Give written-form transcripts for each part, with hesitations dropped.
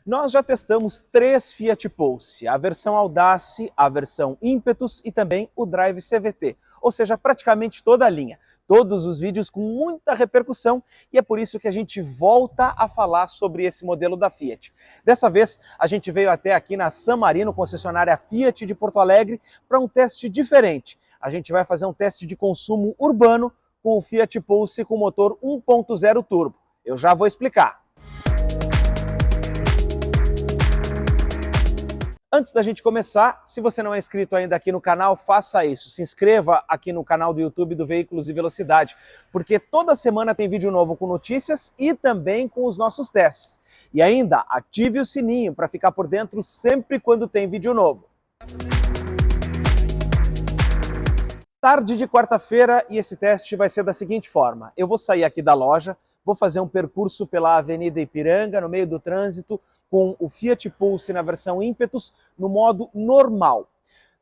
Nós já testamos 3 Fiat Pulse, a versão Audace, a versão Impetus e também o Drive CVT, ou seja, praticamente toda a linha. Todos os vídeos com muita repercussão e é por isso que a gente volta a falar sobre esse modelo da Fiat. Dessa vez, a gente veio até aqui na San Marino, concessionária Fiat de Porto Alegre, para um teste diferente. A gente vai fazer um teste de consumo urbano com o Fiat Pulse com motor 1.0 turbo. Eu já vou explicar. Antes da gente começar, se você não é inscrito ainda aqui no canal, faça isso. Se inscreva aqui no canal do YouTube do Veículos e Velocidade, porque toda semana tem vídeo novo com notícias e também com os nossos testes. E ainda, ative o sininho para ficar por dentro sempre quando tem vídeo novo. Tarde de quarta-feira e esse teste vai ser da seguinte forma. Eu vou sair aqui da loja, vou fazer um percurso pela Avenida Ipiranga, no meio do trânsito, com o Fiat Pulse na versão Impetus, no modo normal.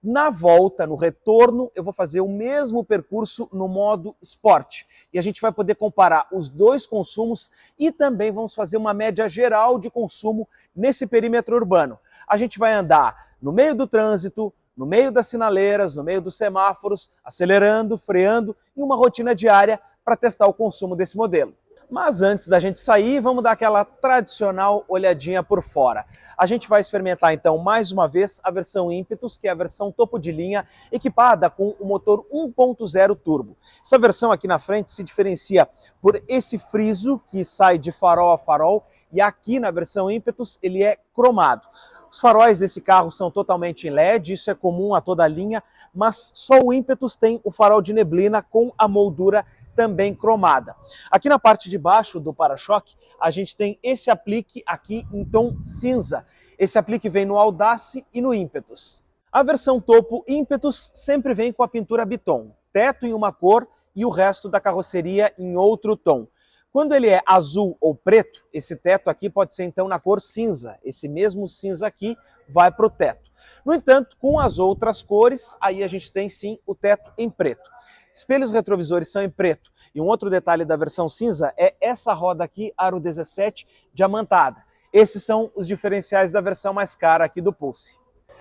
Na volta, no retorno, eu vou fazer o mesmo percurso no modo Sport. E a gente vai poder comparar os dois consumos e também vamos fazer uma média geral de consumo nesse perímetro urbano. A gente vai andar no meio do trânsito, no meio das sinaleiras, no meio dos semáforos, acelerando, freando, em uma rotina diária para testar o consumo desse modelo. Mas antes da gente sair, vamos dar aquela tradicional olhadinha por fora. A gente vai experimentar então mais uma vez a versão Impetus, que é a versão topo de linha, equipada com o motor 1.0 turbo. Essa versão aqui na frente se diferencia por esse friso que sai de farol a farol, e aqui na versão Impetus ele é cromado. Os faróis desse carro são totalmente em LED, isso é comum a toda a linha, mas só o Impetus tem o farol de neblina com a moldura também cromada. Aqui na parte de baixo do para-choque, a gente tem esse aplique aqui em tom cinza. Esse aplique vem no Audace e no Impetus. A versão topo Impetus sempre vem com a pintura Biton, teto em uma cor e o resto da carroceria em outro tom. Quando ele é azul ou preto, esse teto aqui pode ser então na cor cinza. Esse mesmo cinza aqui vai para o teto. No entanto, com as outras cores, aí a gente tem sim o teto em preto. Espelhos retrovisores são em preto. E um outro detalhe da versão cinza é essa roda aqui, aro 17, diamantada. Esses são os diferenciais da versão mais cara aqui do Pulse.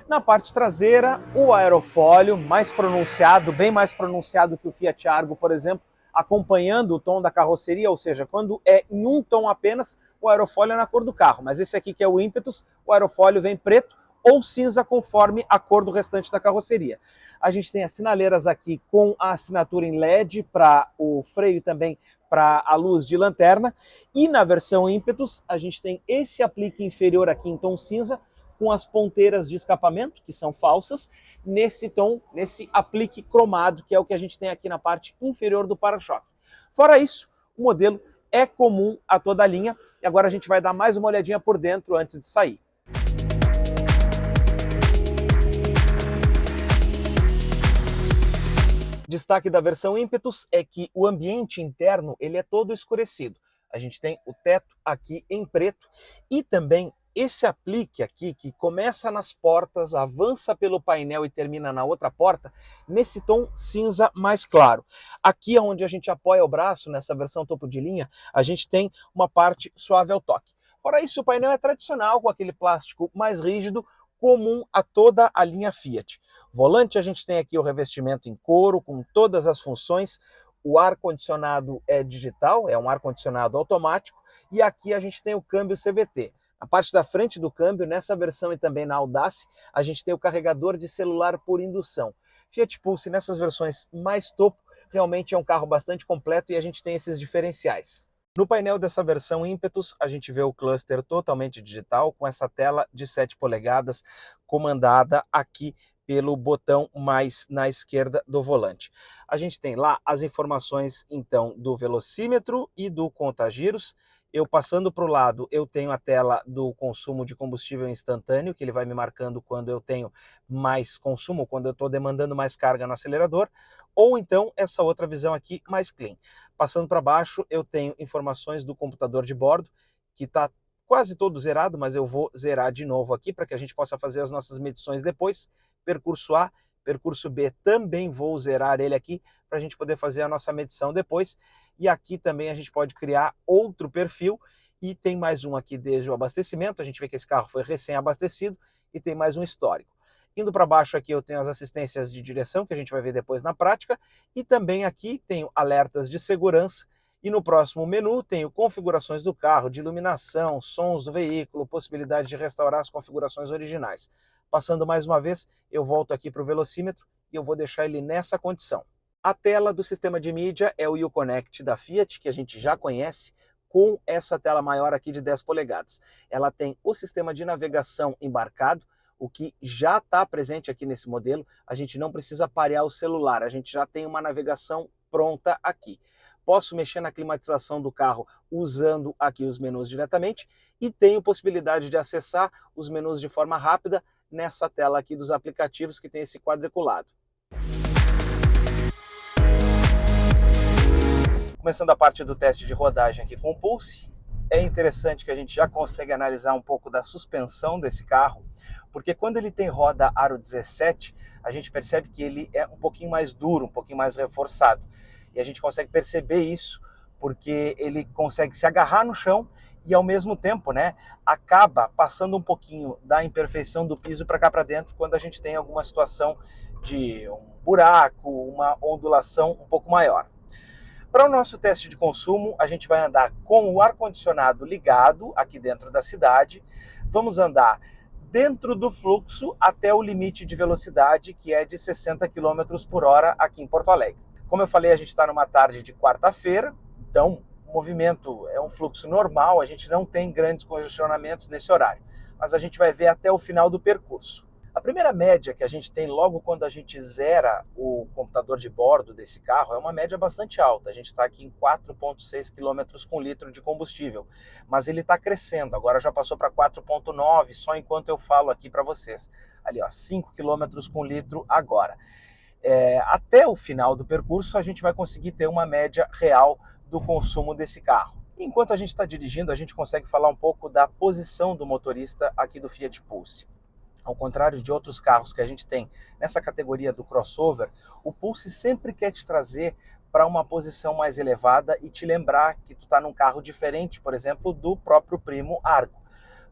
Na parte traseira, o aerofólio mais pronunciado, bem mais pronunciado que o Fiat Argo, por exemplo, acompanhando o tom da carroceria, ou seja, quando é em um tom apenas, o aerofólio é na cor do carro. Mas esse aqui que é o Impetus, o aerofólio vem preto ou cinza conforme a cor do restante da carroceria. A gente tem as sinaleiras aqui com a assinatura em LED para o freio e também para a luz de lanterna. E na versão Impetus a gente tem esse aplique inferior aqui em tom cinza com as ponteiras de escapamento, que são falsas, nesse tom, nesse aplique cromado, que é o que a gente tem aqui na parte inferior do para-choque. Fora isso, o modelo é comum a toda a linha, e agora a gente vai dar mais uma olhadinha por dentro antes de sair. Destaque da versão Impetus é que o ambiente interno ele é todo escurecido. A gente tem o teto aqui em preto e também esse aplique aqui, que começa nas portas, avança pelo painel e termina na outra porta, nesse tom cinza mais claro. Aqui onde a gente apoia o braço, nessa versão topo de linha, a gente tem uma parte suave ao toque. Fora isso, o painel é tradicional, com aquele plástico mais rígido, comum a toda a linha Fiat. Volante, a gente tem aqui o revestimento em couro, com todas as funções. O ar-condicionado é digital, é um ar-condicionado automático, e aqui a gente tem o câmbio CVT. Na parte da frente do câmbio, nessa versão e também na Audace, a gente tem o carregador de celular por indução. Fiat Pulse, nessas versões mais topo, realmente é um carro bastante completo e a gente tem esses diferenciais. No painel dessa versão Impetus, a gente vê o cluster totalmente digital, com essa tela de 7 polegadas, comandada aqui pelo botão mais na esquerda do volante. A gente tem lá as informações, então, do velocímetro e do contagiros. Eu passando para o lado, eu tenho a tela do consumo de combustível instantâneo, que ele vai me marcando quando eu tenho mais consumo, quando eu estou demandando mais carga no acelerador, ou então essa outra visão aqui mais clean. Passando para baixo, eu tenho informações do computador de bordo, que está quase todo zerado, mas eu vou zerar de novo aqui para que a gente possa fazer as nossas medições depois. Percurso A, percurso B também vou zerar ele aqui para a gente poder fazer a nossa medição depois. E aqui também a gente pode criar outro perfil E tem mais um aqui desde o abastecimento, a gente vê que esse carro foi recém-abastecido e tem mais um histórico. Indo para baixo aqui eu tenho as assistências de direção, que a gente vai ver depois na prática, e também aqui tenho alertas de segurança, e no próximo menu tenho configurações do carro, de iluminação, sons do veículo, possibilidade de restaurar as configurações originais. Passando mais uma vez, eu volto aqui para o velocímetro e eu vou deixar ele nessa condição. A tela do sistema de mídia é o Uconnect da Fiat, que a gente já conhece, com essa tela maior aqui de 10 polegadas. Ela tem o sistema de navegação embarcado, o que já está presente aqui nesse modelo. A gente não precisa parear o celular, a gente já tem uma navegação pronta aqui. Posso mexer na climatização do carro usando aqui os menus diretamente e tenho possibilidade de acessar os menus de forma rápida nessa tela aqui dos aplicativos que tem esse quadriculado. Começando a parte do teste de rodagem aqui com o Pulse, é interessante que a gente já consegue analisar um pouco da suspensão desse carro, porque quando ele tem roda aro 17, a gente percebe que ele é um pouquinho mais duro, um pouquinho mais reforçado. E a gente consegue perceber isso porque ele consegue se agarrar no chão e ao mesmo tempo, né, acaba passando um pouquinho da imperfeição do piso para cá para dentro quando a gente tem alguma situação de um buraco, uma ondulação um pouco maior. Para o nosso teste de consumo, a gente vai andar com o ar-condicionado ligado aqui dentro da cidade. Vamos andar dentro do fluxo até o limite de velocidade, que é de 60 km por hora aqui em Porto Alegre. Como eu falei, a gente está numa tarde de quarta-feira, então o movimento é um fluxo normal, a gente não tem grandes congestionamentos nesse horário, mas a gente vai ver até o final do percurso. A primeira média que a gente tem logo quando a gente zera o computador de bordo desse carro é uma média bastante alta. A gente está aqui em 4,6 km com litro de combustível, mas ele está crescendo. Agora já passou para 4,9 só enquanto eu falo aqui para vocês. Ali, ó, 5 km com litro agora. Até o final do percurso a gente vai conseguir ter uma média real do consumo desse carro. Enquanto a gente está dirigindo, a gente consegue falar um pouco da posição do motorista aqui do Fiat Pulse. Ao contrário de outros carros que a gente tem nessa categoria do crossover, o Pulse sempre quer te trazer para uma posição mais elevada e te lembrar que tu está num carro diferente, por exemplo, do próprio primo Argo.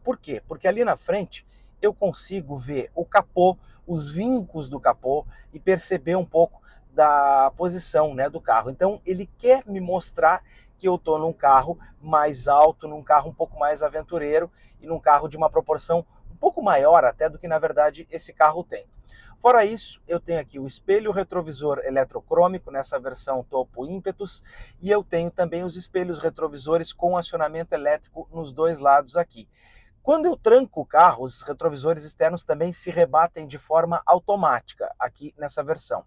Por quê? Porque ali na frente eu consigo ver o capô, os vincos do capô e perceber um pouco da posição, né, do carro. Então ele quer me mostrar que eu estou num carro mais alto, num carro um pouco mais aventureiro e num carro de uma proporção um pouco maior até do que na verdade esse carro tem. Fora isso, eu tenho aqui o espelho retrovisor eletrocrômico nessa versão topo ímpetus e eu tenho também os espelhos retrovisores com acionamento elétrico nos dois lados aqui. Quando eu tranco o carro, os retrovisores externos também se rebatem de forma automática aqui nessa versão.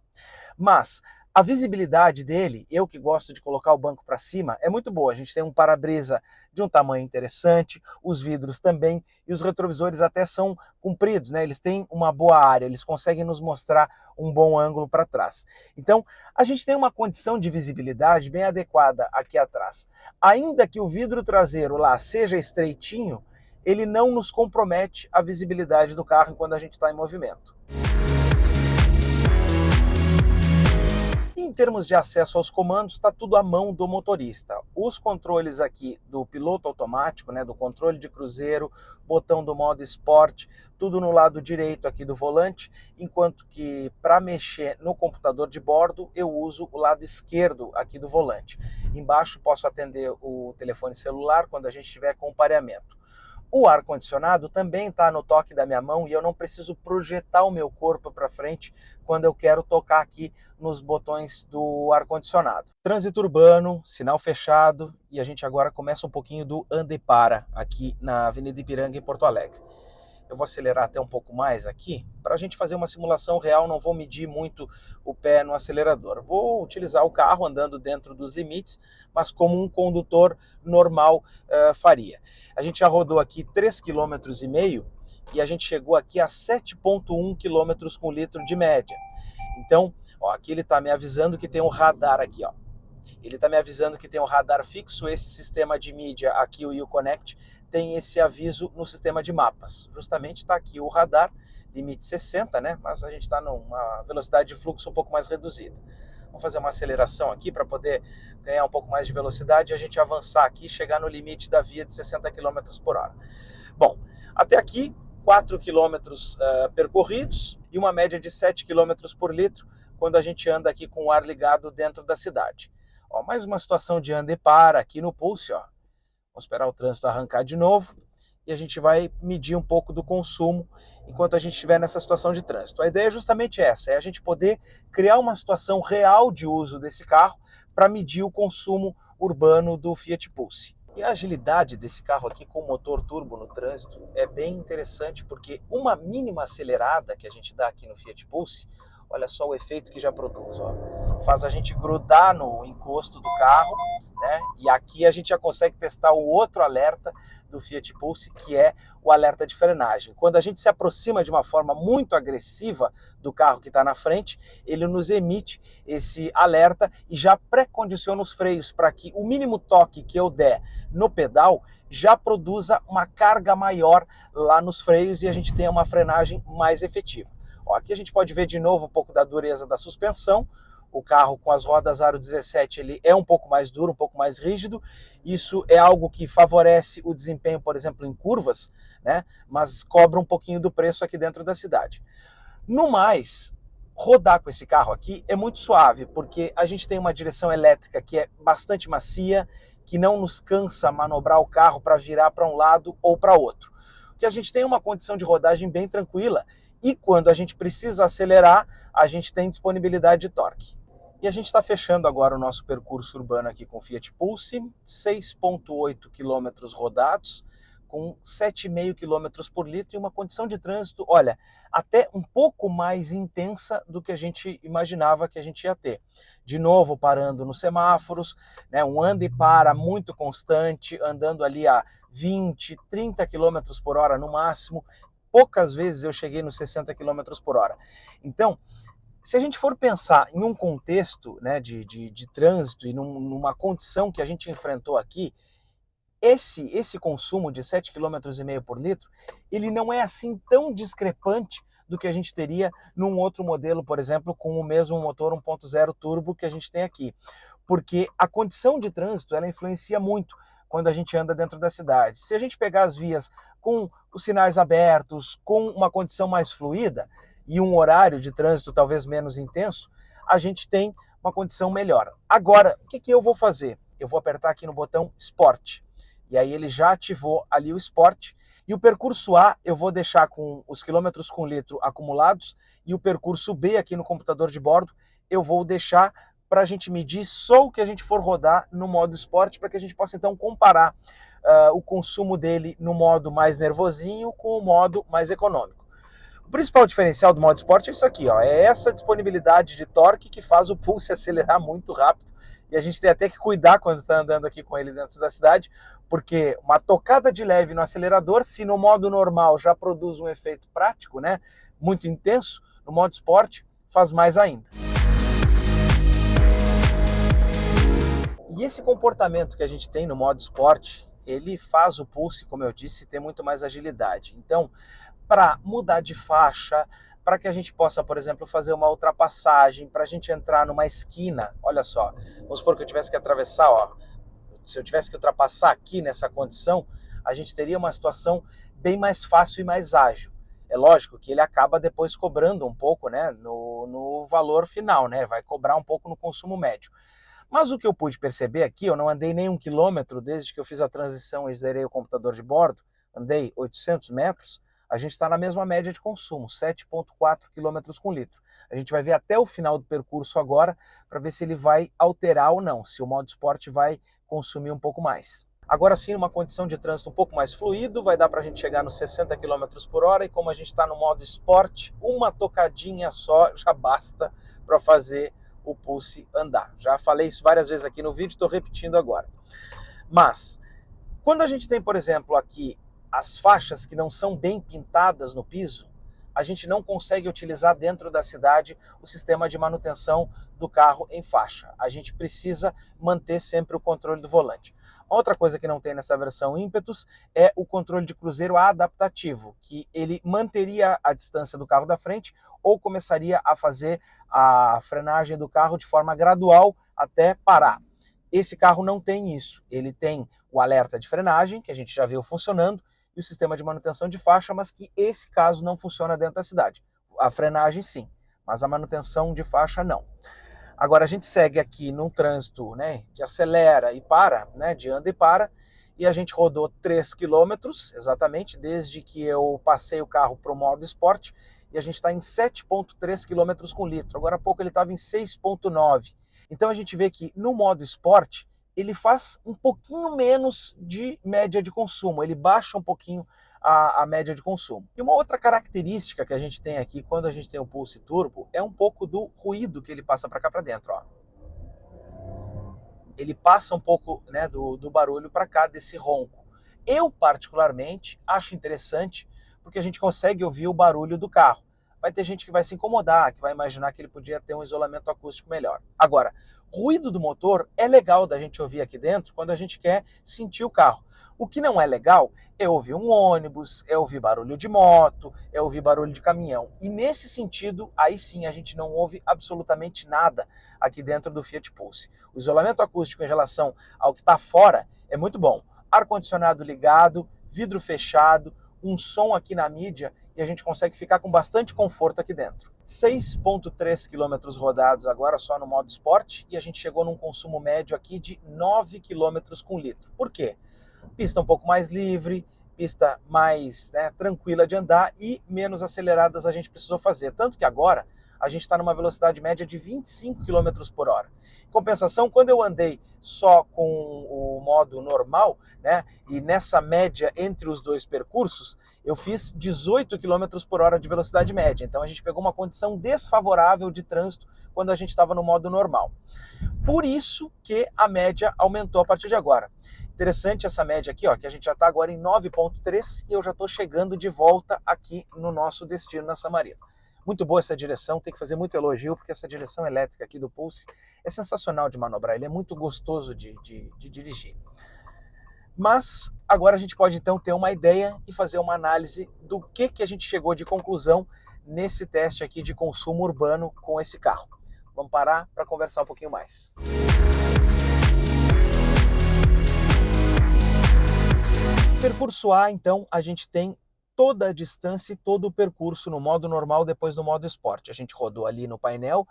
Mas a visibilidade dele, eu que gosto de colocar o banco para cima, é muito boa. A gente tem um para-brisa de um tamanho interessante, os vidros também, e os retrovisores até são compridos, né? Eles têm uma boa área, eles conseguem nos mostrar um bom ângulo para trás. Então, a gente tem uma condição de visibilidade bem adequada aqui atrás. Ainda que o vidro traseiro lá seja estreitinho, ele não nos compromete a visibilidade do carro enquanto a gente está em movimento. Em termos de acesso aos comandos, está tudo à mão do motorista. Os controles aqui do piloto automático, né, do controle de cruzeiro, botão do modo Sport, tudo no lado direito aqui do volante, enquanto que para mexer no computador de bordo, eu uso o lado esquerdo aqui do volante. Embaixo posso atender o telefone celular quando a gente estiver com o pareamento. O ar-condicionado também está no toque da minha mão e eu não preciso projetar o meu corpo para frente quando eu quero tocar aqui nos botões do ar-condicionado. Trânsito urbano, sinal fechado e a gente agora começa um pouquinho do anda e para aqui na Avenida Ipiranga em Porto Alegre. Eu vou acelerar até um pouco mais aqui, para a gente fazer uma simulação real, não vou medir muito o pé no acelerador. Vou utilizar o carro andando dentro dos limites, mas como um condutor normal faria. A gente já rodou aqui 3,5 km e a gente chegou aqui a 7,1 km com litro de média. Então, ó, aqui ele está me avisando que tem um radar aqui, ó. Ele está me avisando que tem um radar fixo, esse sistema de mídia aqui, o Uconnect, tem esse aviso no sistema de mapas. Justamente está aqui o radar, limite 60, né? Mas a gente está numa velocidade de fluxo um pouco mais reduzida. Vamos fazer uma aceleração aqui para poder ganhar um pouco mais de velocidade e a gente avançar aqui e chegar no limite da via de 60 km por hora. Bom, até aqui 4 km percorridos e uma média de 7 km por litro quando a gente anda aqui com o ar ligado dentro da cidade. Ó, mais uma situação de anda e para aqui no Pulse. Ó. Vamos esperar o trânsito arrancar de novo e a gente vai medir um pouco do consumo enquanto a gente estiver nessa situação de trânsito. A ideia é justamente essa, é a gente poder criar uma situação real de uso desse carro para medir o consumo urbano do Fiat Pulse. E a agilidade desse carro aqui com motor turbo no trânsito é bem interessante porque uma mínima acelerada que a gente dá aqui no Fiat Pulse, olha só o efeito que já produz, ó. Faz a gente grudar no encosto do carro, né? E aqui a gente já consegue testar o outro alerta do Fiat Pulse, que é o alerta de frenagem. Quando a gente se aproxima de uma forma muito agressiva do carro que está na frente, ele nos emite esse alerta e já pré-condiciona os freios para que o mínimo toque que eu der no pedal já produza uma carga maior lá nos freios e a gente tenha uma frenagem mais efetiva. Ó, aqui a gente pode ver de novo um pouco da dureza da suspensão. O carro com as rodas aro 17 ele é um pouco mais duro, um pouco mais rígido. Isso é algo que favorece o desempenho, por exemplo, em curvas, né? Mas cobra um pouquinho do preço aqui dentro da cidade. No mais, rodar com esse carro aqui é muito suave, porque a gente tem uma direção elétrica que é bastante macia, que não nos cansa manobrar o carro para virar para um lado ou para outro. Porque a gente tem uma condição de rodagem bem tranquila e quando a gente precisa acelerar, a gente tem disponibilidade de torque. E a gente está fechando agora o nosso percurso urbano aqui com o Fiat Pulse, 6,8 km rodados, com 7,5 km por litro e uma condição de trânsito, olha, até um pouco mais intensa do que a gente imaginava que a gente ia ter. De novo, parando nos semáforos, né, um anda e para muito constante, andando ali a 20, 30 km por hora no máximo. Poucas vezes eu cheguei nos 60 km por hora. Então, se a gente for pensar em um contexto, né, de trânsito e numa condição que a gente enfrentou aqui, esse consumo de 7,5 km por litro, ele não é assim tão discrepante do que a gente teria num outro modelo, por exemplo, com o mesmo motor 1.0 turbo que a gente tem aqui. Porque a condição de trânsito, ela influencia muito quando a gente anda dentro da cidade. Se a gente pegar as vias com os sinais abertos, com uma condição mais fluida e um horário de trânsito talvez menos intenso, a gente tem uma condição melhor. Agora, o que eu vou fazer? Eu vou apertar aqui no botão Sport. E aí ele já ativou ali o Sport. E o percurso A eu vou deixar com os quilômetros com litro acumulados. E o percurso B aqui no computador de bordo eu vou deixar para a gente medir só o que a gente for rodar no modo Sport, para que a gente possa então comparar o consumo dele no modo mais nervosinho com o modo mais econômico. O principal diferencial do modo Sport é isso aqui, ó, é essa disponibilidade de torque que faz o Pulse acelerar muito rápido. E a gente tem até que cuidar quando está andando aqui com ele dentro da cidade, porque uma tocada de leve no acelerador, se no modo normal já produz um efeito prático, né, muito intenso, no modo Sport faz mais ainda. E esse comportamento que a gente tem no modo Sport, ele faz o Pulse, como eu disse, ter muito mais agilidade. Então, para mudar de faixa, para que a gente possa, por exemplo, fazer uma ultrapassagem, para a gente entrar numa esquina, olha só, vamos supor que eu tivesse que atravessar, ó, se eu tivesse que ultrapassar aqui nessa condição, a gente teria uma situação bem mais fácil e mais ágil. É lógico que ele acaba depois cobrando um pouco, né, no valor final, né, vai cobrar um pouco no consumo médio. Mas o que eu pude perceber aqui, eu não andei nem 1 quilômetro desde que eu fiz a transição e zerei o computador de bordo, andei 800 metros, a gente está na mesma média de consumo, 7,4 km com litro. A gente vai ver até o final do percurso agora, para ver se ele vai alterar ou não, se o modo Sport vai consumir um pouco mais. Agora sim, numa condição de trânsito um pouco mais fluido, vai dar para a gente chegar nos 60 km por hora, e como a gente está no modo Sport, uma tocadinha só já basta para fazer o Pulse andar. Já falei isso várias vezes aqui no vídeo, estou repetindo agora. Mas, quando a gente tem, por exemplo, aqui as faixas que não são bem pintadas no piso, a gente não consegue utilizar dentro da cidade o sistema de manutenção do carro em faixa. A gente precisa manter sempre o controle do volante. Outra coisa que não tem nessa versão Impetus é o controle de cruzeiro adaptativo, que ele manteria a distância do carro da frente ou começaria a fazer a frenagem do carro de forma gradual até parar. Esse carro não tem isso. Ele tem o alerta de frenagem, que a gente já viu funcionando, e o sistema de manutenção de faixa, mas que esse caso não funciona dentro da cidade. A frenagem sim, mas a manutenção de faixa não. Agora a gente segue aqui num trânsito, né, de acelera e para, né, de anda e para, e a gente rodou 3 km exatamente desde que eu passei o carro para o modo esporte, e a gente está em 7,3 km com litro. Agora há pouco ele estava em 6,9. Então a gente vê que no modo esporte ele faz um pouquinho menos de média de consumo, ele baixa um pouquinho a média de consumo. E uma outra característica que a gente tem aqui quando a gente tem o Pulse Turbo é um pouco do ruído que ele passa para cá para dentro. Ó. Ele passa um pouco, né, do barulho para cá, desse ronco. Eu particularmente acho interessante porque a gente consegue ouvir o barulho do carro. Vai ter gente que vai se incomodar, que vai imaginar que ele podia ter um isolamento acústico melhor. Agora, ruído do motor é legal da gente ouvir aqui dentro quando a gente quer sentir o carro. O que não é legal é ouvir um ônibus, é ouvir barulho de moto, é ouvir barulho de caminhão. E nesse sentido, aí sim a gente não ouve absolutamente nada aqui dentro do Fiat Pulse. O isolamento acústico em relação ao que está fora é muito bom. Ar-condicionado ligado, vidro fechado, um som aqui na mídia e a gente consegue ficar com bastante conforto aqui dentro. 6,3 km rodados agora só no modo esporte e a gente chegou num consumo médio aqui de 9 km com litro. Por quê? Pista um pouco mais livre, pista mais, né, tranquila de andar e menos aceleradas a gente precisou fazer. Tanto que agora a gente está numa velocidade média de 25 km por hora. Em compensação, quando eu andei só com o modo normal, né, e nessa média entre os dois percursos, eu fiz 18 km por hora de velocidade média. Então a gente pegou uma condição desfavorável de trânsito quando a gente estava no modo normal. Por isso que a média aumentou a partir de agora. Interessante essa média aqui, ó, que a gente já está agora em 9,3 e eu já estou chegando de volta aqui no nosso destino na San Marino. Muito boa essa direção, tem que fazer muito elogio, porque essa direção elétrica aqui do Pulse é sensacional de manobrar, ele é muito gostoso de dirigir. Mas agora a gente pode então ter uma ideia e fazer uma análise do que a gente chegou de conclusão nesse teste aqui de consumo urbano com esse carro. Vamos parar para conversar um pouquinho mais. Percurso A, então, a gente tem toda a distância e todo o percurso no modo normal depois do modo esporte. A gente rodou ali no painel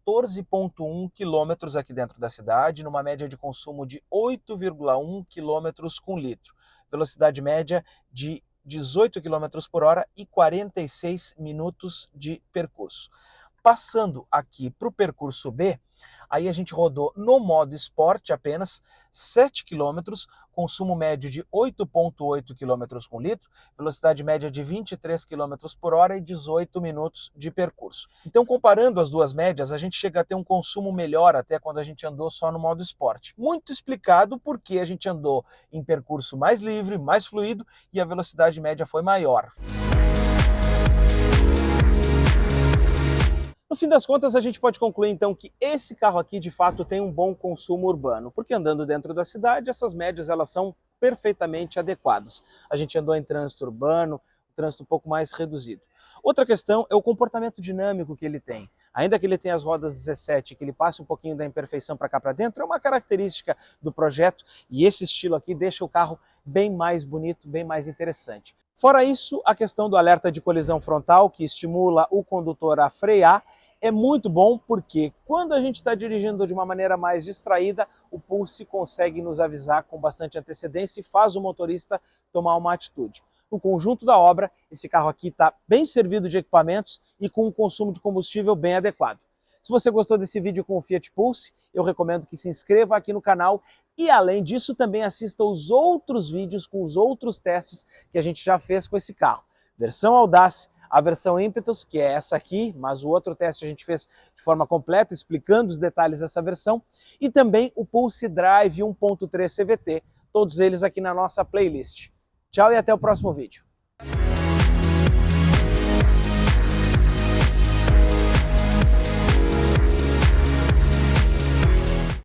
14,1 km aqui dentro da cidade, numa média de consumo de 8,1 km com litro. Velocidade média de 18 km por hora e 46 minutos de percurso. Passando aqui para o percurso B, aí a gente rodou no modo esporte apenas 7 km, consumo médio de 8,8 km com litro, velocidade média de 23 km por hora e 18 minutos de percurso. Então, comparando as duas médias, a gente chega a ter um consumo melhor até quando a gente andou só no modo esporte. Muito explicado porque a gente andou em percurso mais livre, mais fluido e a velocidade média foi maior. No fim das contas, a gente pode concluir então que esse carro aqui de fato tem um bom consumo urbano, porque andando dentro da cidade, essas médias elas são perfeitamente adequadas. A gente andou em trânsito urbano, trânsito um pouco mais reduzido. Outra questão é o comportamento dinâmico que ele tem. Ainda que ele tenha as rodas 17, que ele passe um pouquinho da imperfeição para cá para dentro, é uma característica do projeto e esse estilo aqui deixa o carro bem mais bonito, bem mais interessante. Fora isso, a questão do alerta de colisão frontal, que estimula o condutor a frear, é muito bom porque quando a gente está dirigindo de uma maneira mais distraída, o Pulse consegue nos avisar com bastante antecedência e faz o motorista tomar uma atitude. No conjunto da obra, esse carro aqui está bem servido de equipamentos e com um consumo de combustível bem adequado. Se você gostou desse vídeo com o Fiat Pulse, eu recomendo que se inscreva aqui no canal e, além disso, também assista os outros vídeos com os outros testes que a gente já fez com esse carro. Versão Audace, a versão Impetus, que é essa aqui, mas o outro teste a gente fez de forma completa, explicando os detalhes dessa versão, e também o Pulse Drive 1.3 CVT, todos eles aqui na nossa playlist. Tchau e até o próximo vídeo.